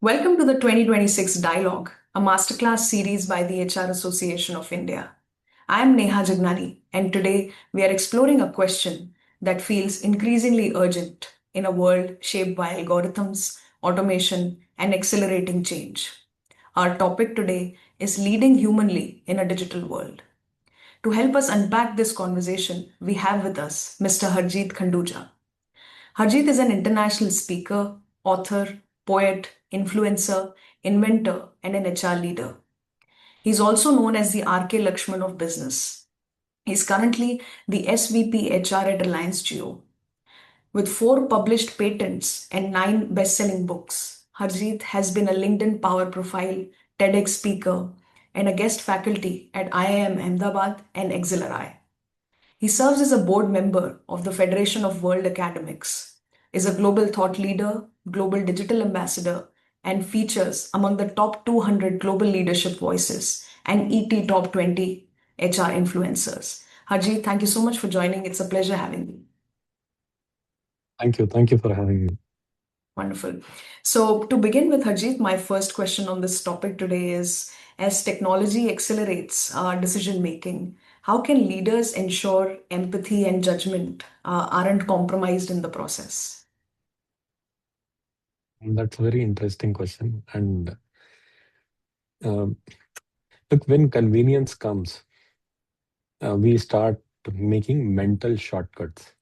Welcome to the 2026 Dialogue, a masterclass series by the HR Association of India. I am Neha Jagnani, and today we are exploring a question that feels increasingly urgent in a world shaped by algorithms, automation, and accelerating change. Our topic today is leading humanly in a digital world. To help us unpack this conversation, we have with us Mr. Harjeet Khanduja. Harjeet is an international speaker, author, poet, influencer, inventor, and an HR leader. He's also known as the RK Lakshman of business. He's currently the SVP HR at Reliance Jio. With 4 published patents and 9 best-selling books, Harjeet has been a LinkedIn Power Profile, TEDx speaker, and a guest faculty at IIM Ahmedabad and XLRI. He serves as a board member of the Federation of World Academics, is a global thought leader, global digital ambassador, and features among the top 200 global leadership voices and ET top 20 HR influencers. Harjeet, thank you so much for joining. It's a pleasure having you. Thank you. Thank you for having me. Wonderful. So, to begin with, Harjeet, my first question on this topic today is as technology accelerates our decision making, how can leaders ensure empathy and judgment aren't compromised in the process? That's a very interesting question. And um, look, when convenience comes, we start making mental shortcuts.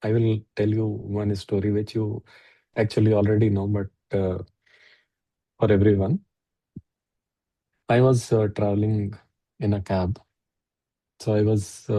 I will tell you one story which you actually already know, but for everyone, I was traveling in a cab. So I was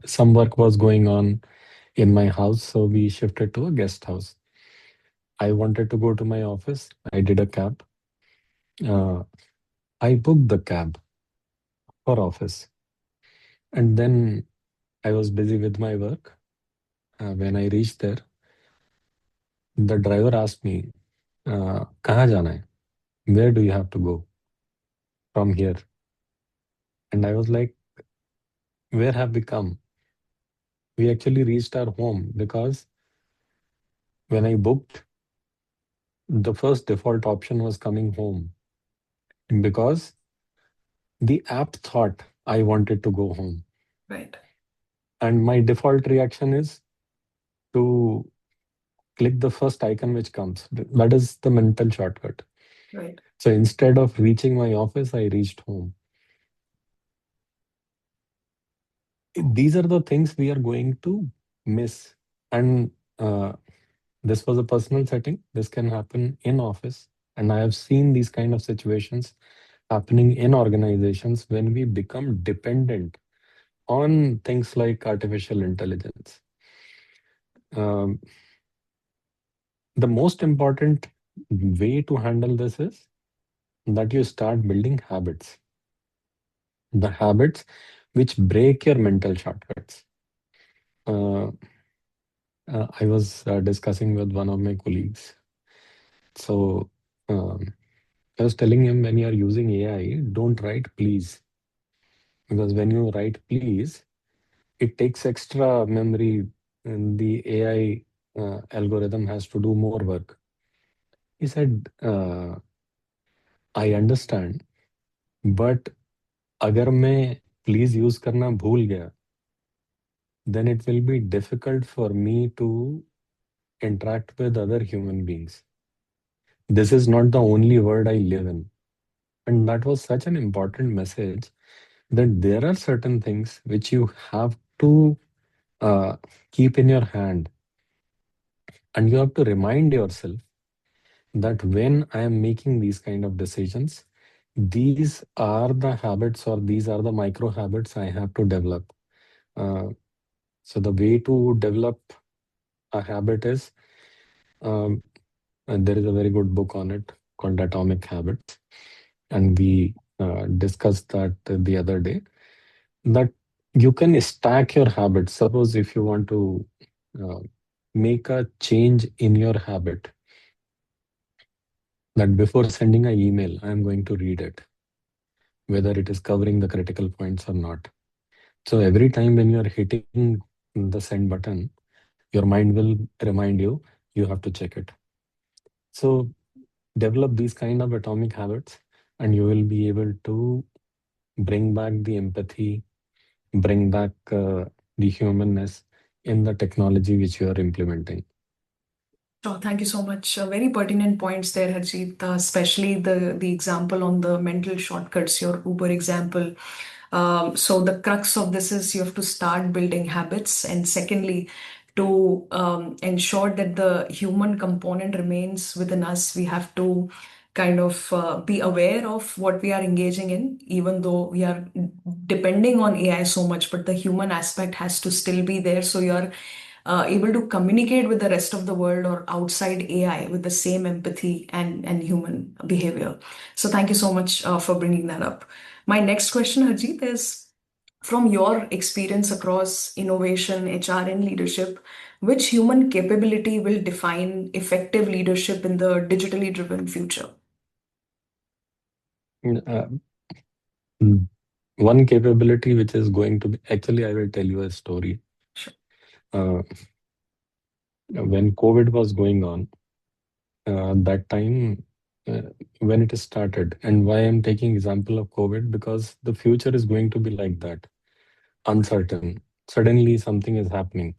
some work was going on in my house, so we shifted to a guest house. I wanted to go to my office. I did a cab. Uh, I booked the cab for office. And then I was busy with my work. When I reached there, the driver asked me, "कहाँ जाना है? Where do you have to go from here?" And I was like, "Where have we come? We actually reached our home because when I booked, the first default option was coming home because the app thought I wanted to go home. Right, And my default reaction is to click the first icon which comes. That is the mental shortcut. right, So instead of reaching my office, I reached home. These are the things we are going to miss. And this was a personal setting. This can happen in office. And I have seen these kind of situations happening in organizations when we become dependent on things like artificial intelligence. Um, the most important way to handle this is that you start building habits, the habits which break your mental shortcuts. Uh, I was discussing with one of my colleagues. So I was telling him, when you are using AI, don't write please, because when you write please, it takes extra memory and the AI algorithm has to do more work. He said, I understand, but अगर मैं please use करना भूल गया, then it will be difficult for me to interact with other human beings. This is not the only world I live in. And that was such an important message that there are certain things which you have to uh, keep in your hand. And you have to remind yourself that when I am making these kind of decisions, these are the habits or these are the micro habits I have to develop. Uh, so, the way to develop a habit is um, and there is a very good book on it called Atomic Habits. And we discussed that the other day, that you can stack your habits. Suppose if you want to uh, make a change in your habit, that before sending an email, I am going to read it, whether it is covering the critical points or not. So every time when you are hitting the send button, your mind will remind you, you have to check it. So develop these kind of atomic habits, and you will be able to bring back the empathy, bring back the humanness in the technology which you are implementing. Sure, thank you so much. Very pertinent points there, Harjeet, especially the example on the mental shortcuts, your Uber example. So the crux of this is you have to start building habits, and secondly, to ensure that the human component remains within us, we have to kind of be aware of what we are engaging in, even though we are depending on AI so much, but the human aspect has to still be there. So you're able to communicate with the rest of the world or outside AI with the same empathy and human behavior. So thank you so much for bringing that up. My next question, Harjeet, is from your experience across innovation, HR, and leadership, which human capability will define effective leadership in the digitally driven future? Uh, mm, One capability which is going to be, actually, I will tell you a story. Sure. Uh, when COVID was going on, that time, uh, when it started, and why I'm taking example of COVID, because the future is going to be like that, uncertain. Suddenly something is happening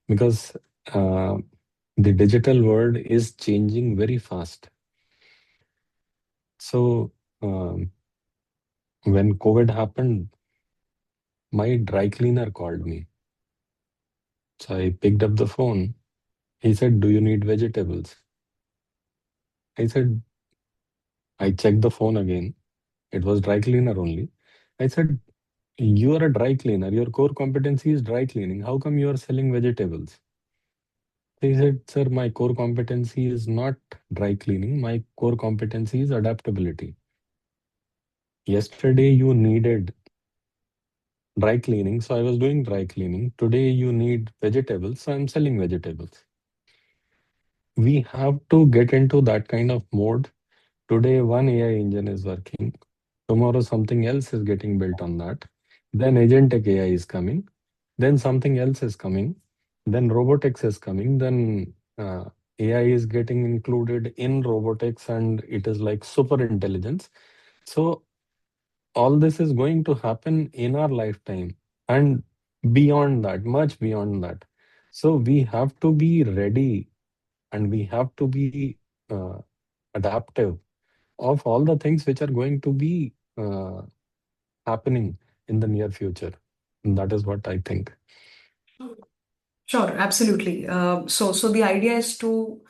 because uh, the digital world is changing very fast. So um, when COVID happened, my dry cleaner called me. So I picked up the phone. He said, "Do you need vegetables?" I said, I checked the phone again. It was dry cleaner only. I said, "You are a dry cleaner. Your core competency is dry cleaning. How come you are selling vegetables?" He said, "Sir, my core competency is not dry cleaning. My core competency is adaptability. Yesterday you needed dry cleaning, so I was doing dry cleaning. Today you need vegetables, so I'm selling vegetables." We have to get into that kind of mode. Today, one AI engine is working. Tomorrow, something else is getting built on that. Then agentic AI is coming. Then something else is coming. Then robotics is coming. Then AI is getting included in robotics, and it is like super intelligence. So all this is going to happen in our lifetime and beyond that, much beyond that. So we have to be ready, and we have to be uh, adaptive of all the things which are going to be happening in the near future. And that is what I think. Sure, absolutely. So the idea is to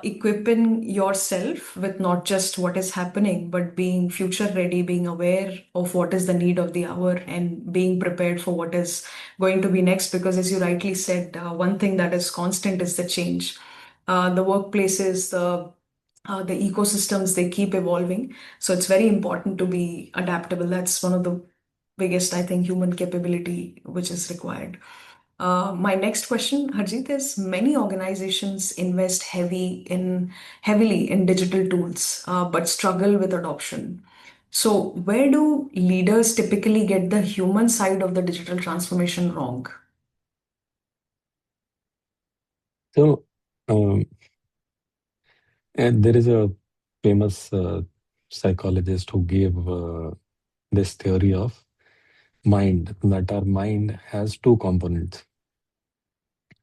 equipping yourself with not just what is happening, but being future ready, being aware of what is the need of the hour, and being prepared for what is going to be next. Because, as you rightly said, one thing that is constant is the change. The workplaces, the ecosystems, they keep evolving. So it's very important to be adaptable. That's one of the biggest, I think, human capability which is required. My next question, Harjeet, is many organizations invest heavily in digital tools, but struggle with adoption. So, where do leaders typically get the human side of the digital transformation wrong? So, um, and there is a famous psychologist who gave this theory of mind, that our mind has two components.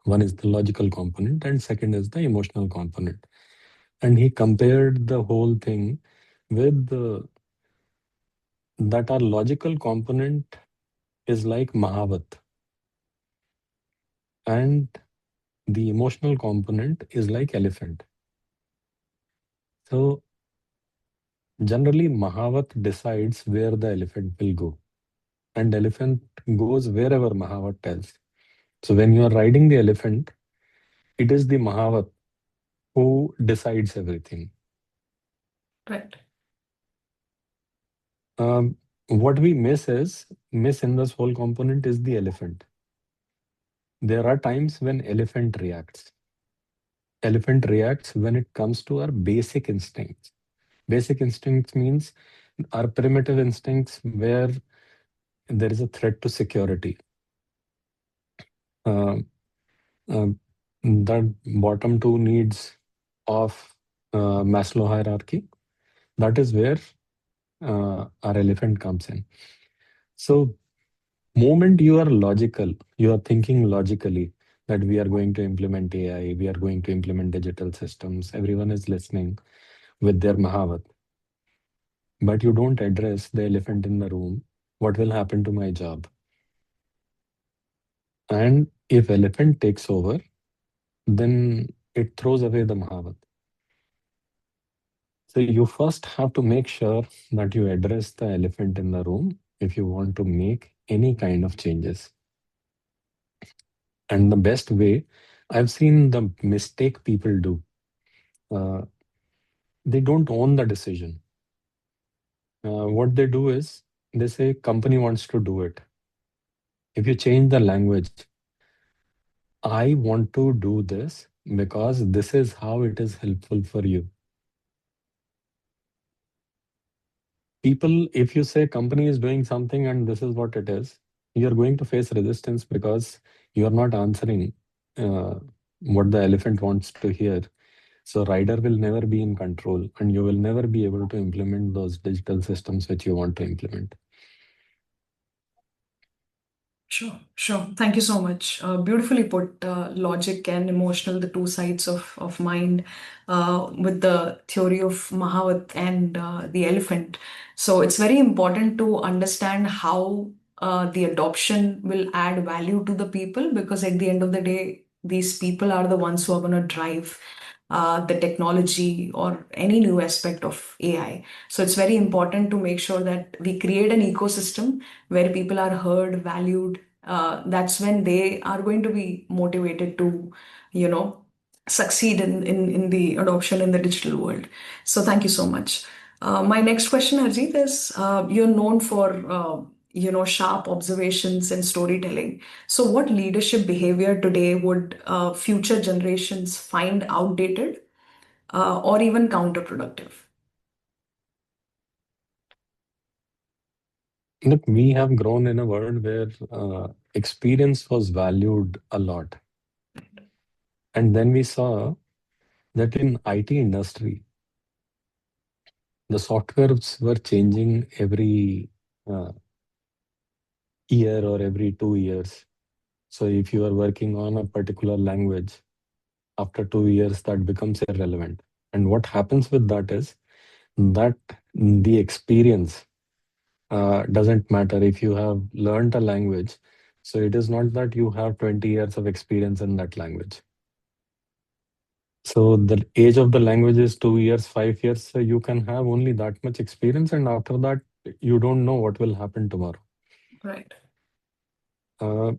One is the logical component, and second is the emotional component. And he compared the whole thing with that our logical component is like Mahavat, and the emotional component is like elephant. So generally, Mahavat decides where the elephant will go, and elephant goes wherever Mahavat tells. So when you are riding the elephant, it is the Mahavat who decides everything. Right. What we miss in this whole component is the elephant. There are times when elephant reacts. Elephant reacts when it comes to our basic instincts. Basic instincts means our primitive instincts where there is a threat to security. Uh, that bottom two needs of Maslow hierarchy. That is where our elephant comes in. So, moment you are logical, you are thinking logically that we are going to implement AI, we are going to implement digital systems. Everyone is listening with their Mahavat, but you don't address the elephant in the room. What will happen to my job? And if elephant takes over, then it throws away the Mahavat. So you first have to make sure that you address the elephant in the room if you want to make any kind of changes. And the best way, I've seen the mistake people do. Uh, they don't own the decision. What they do is they say company wants to do it. If you change the language, I want to do this because this is how it is helpful for you. People, if you say company is doing something and this is what it is, you're going to face resistance because you're not answering uh, what the elephant wants to hear. So rider will never be in control and you will never be able to implement those digital systems which you want to implement. Sure, sure. Thank you so much. Beautifully put, logic and emotional, the two sides of mind, with the theory of Mahavat and the elephant. So it's very important to understand how the adoption will add value to the people, because at the end of the day, these people are the ones who are going to drive the technology or any new aspect of AI. So it's very important to make sure that we create an ecosystem where people are heard, valued. That's when they are going to be motivated to, you know, succeed in the adoption in the digital world. So thank you so much. My next question, Harjeet, is you're known for sharp observations and storytelling. So what leadership behavior today would future generations find outdated or even counterproductive? Look, we have grown in a world where experience was valued a lot. And then we saw that in IT industry, the softwares were changing every uh, year or every 2 years. So if you are working on a particular language, after 2 years, that becomes irrelevant. And what happens with that is that the experience doesn't matter if you have learned a language. So it is not that you have 20 years of experience in that language. So the age of the language is 2 years, 5 years. So you can have only that much experience, and after that, you don't know what will happen tomorrow. Right. Uh,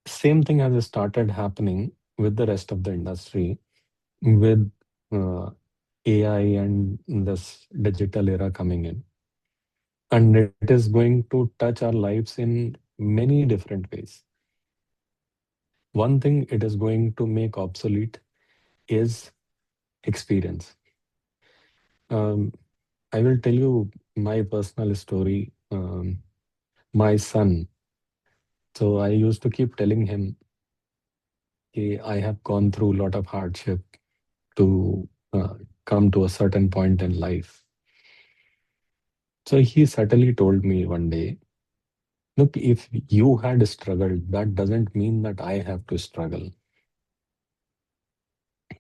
Same thing has started happening with the rest of the industry with uh, AI and this digital era coming in. And it is going to touch our lives in many different ways. One thing it is going to make obsolete is experience. Um, I will tell you my personal story. My son, so I used to keep telling him, "Hey, I have gone through a lot of hardship to come to a certain point in life." So he certainly told me one day, look, if you had struggled, that doesn't mean that I have to struggle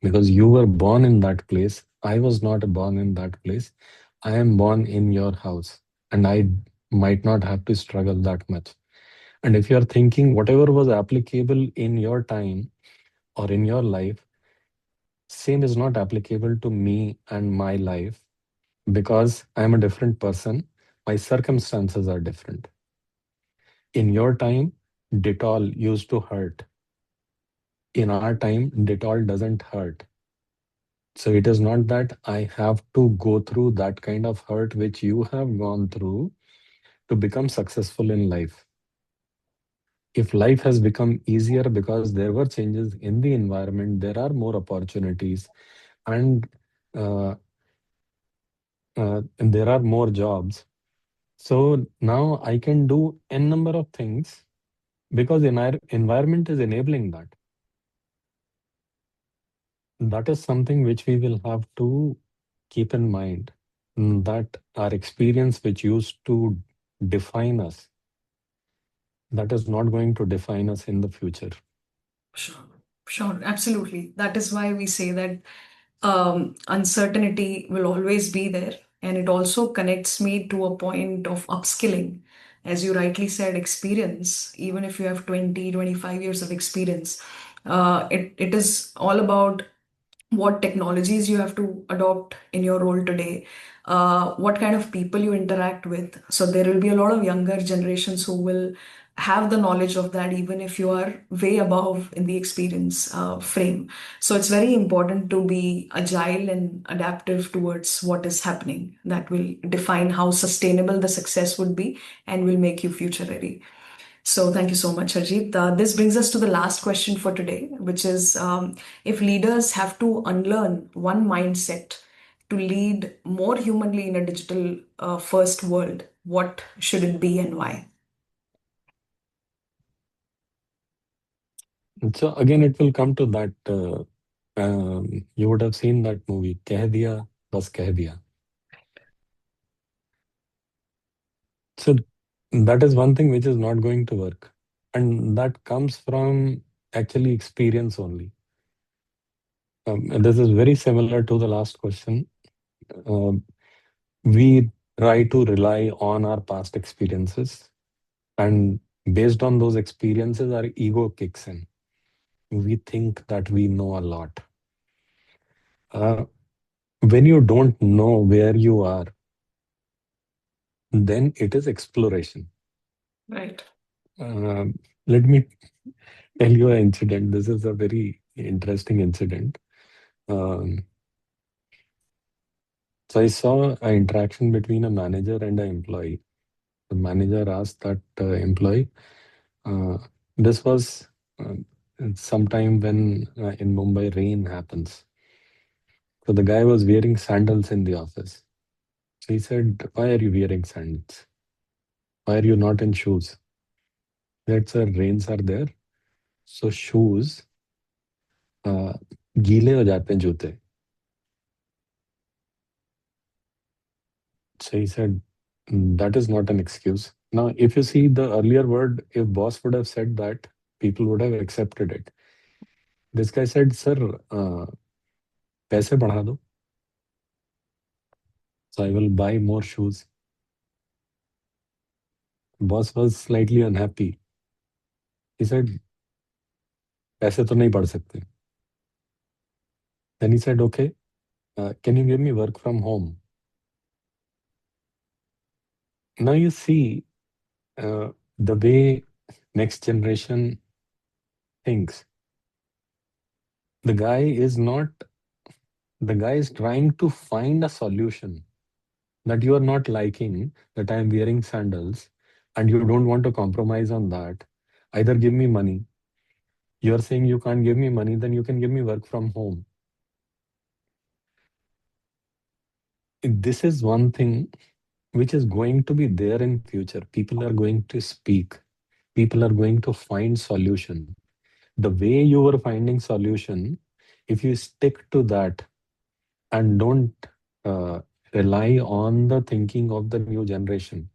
because you were born in that place. I was not born in that place. I am born in your house and I might not have to struggle that much. And if you are thinking whatever was applicable in your time or in your life, same is not applicable to me and my life because I am a different person. My circumstances are different. In your time, Dettol used to hurt. In our time, Dettol doesn't hurt. So it is not that I have to go through that kind of hurt which you have gone through to become successful in life. If life has become easier because there were changes in the environment, there are more opportunities, and and there are more jobs. So now I can do n number of things because our environment is enabling that. That is something which we will have to keep in mind, that our experience, which used to define us, that is not going to define us in the future. Sure, sure, absolutely. That is why we say that uncertainty will always be there. And it also connects me to a point of upskilling. As you rightly said, experience, even if you have 20, 25 years of experience, it is all about what technologies you have to adopt in your role today, what kind of people you interact with. So there will be a lot of younger generations who will have the knowledge of that, even if you are way above in the experience frame. So it's very important to be agile and adaptive towards what is happening. That will define how sustainable the success would be and will make you future ready. So thank you so much, Harjeet. This brings us to the last question for today, which is if leaders have to unlearn one mindset to lead more humanly in a digital first world, what should it be and why? And so again, it will come to that. You would have seen that movie, Keh Diya, Bas Keh Diya. So that is one thing which is not going to work. And that comes from actually experience only. This is very similar to the last question. Um we try to rely on our past experiences, and based on those experiences, our ego kicks in. We think that we know a lot. Uh, when you don't know where you are, then it is exploration. Right. Uh, Let me tell you an incident. This is a very interesting incident. Um, so I saw an interaction between a manager and an employee. The manager asked that employee, uh, this was sometime when in Mumbai rain happens. So the guy was wearing sandals in the office. So he said, "Why are you wearing sandals? Why are you not in shoes?" That sir, rains are there. So shoes uh, गीले हो जाते हैं जूते. So he said, that is not an excuse. Now, if you see the earlier word, if boss would have said that, people would have accepted it. This guy said, sir, पैसे बढ़ा दो, so I will buy more shoes. Boss was slightly unhappy. He said, पैसे तो नहीं बढ़ सकते. Then he said, okay, can you give me work from home? Now you see the way next generation thinks. The guy is not, the guy is trying to find a solution that you are not liking, that I am wearing sandals and you don't want to compromise on that. Either give me money. You are saying you can't give me money, then you can give me work from home. This is one thing which is going to be there in future. People are going to speak. People are going to find solution. The way you were finding solution, if you stick to that and don't uh, rely on the thinking of the new generation,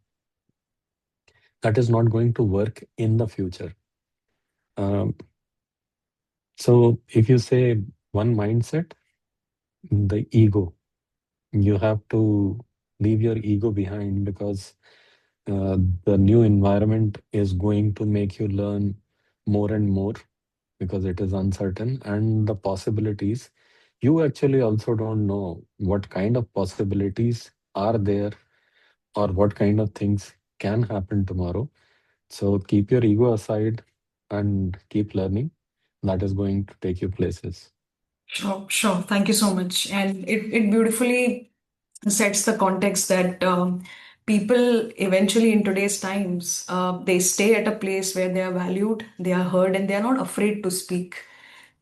that is not going to work in the future. Um, so if you say one mindset, the ego, you have to leave your ego behind, because the new environment is going to make you learn more and more, because it is uncertain, and the possibilities, you actually also don't know what kind of possibilities are there, or what kind of things can happen tomorrow. So keep your ego aside and keep learning. That is going to take you places. Sure, sure. Thank you so much. And it beautifully sets the context that people eventually in today's times, they stay at a place where they are valued, they are heard, and they are not afraid to speak.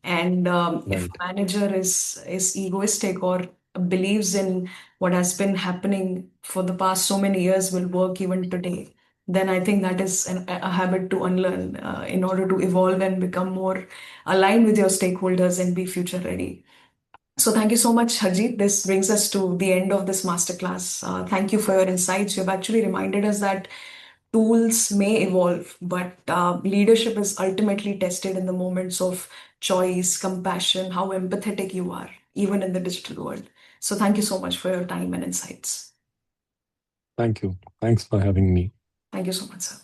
And if Right. a manager is egoistic or believes in what has been happening for the past so many years will work even today, then I think that is a habit to unlearn in order to evolve and become more aligned with your stakeholders and be future ready. So thank you so much, Harjeet. This brings us to the end of this masterclass. Thank you for your insights. You've actually reminded us that tools may evolve, but leadership is ultimately tested in the moments of choice, compassion, how empathetic you are, even in the digital world. So thank you so much for your time and insights. Thank you. Thanks for having me. Thank you so much, sir.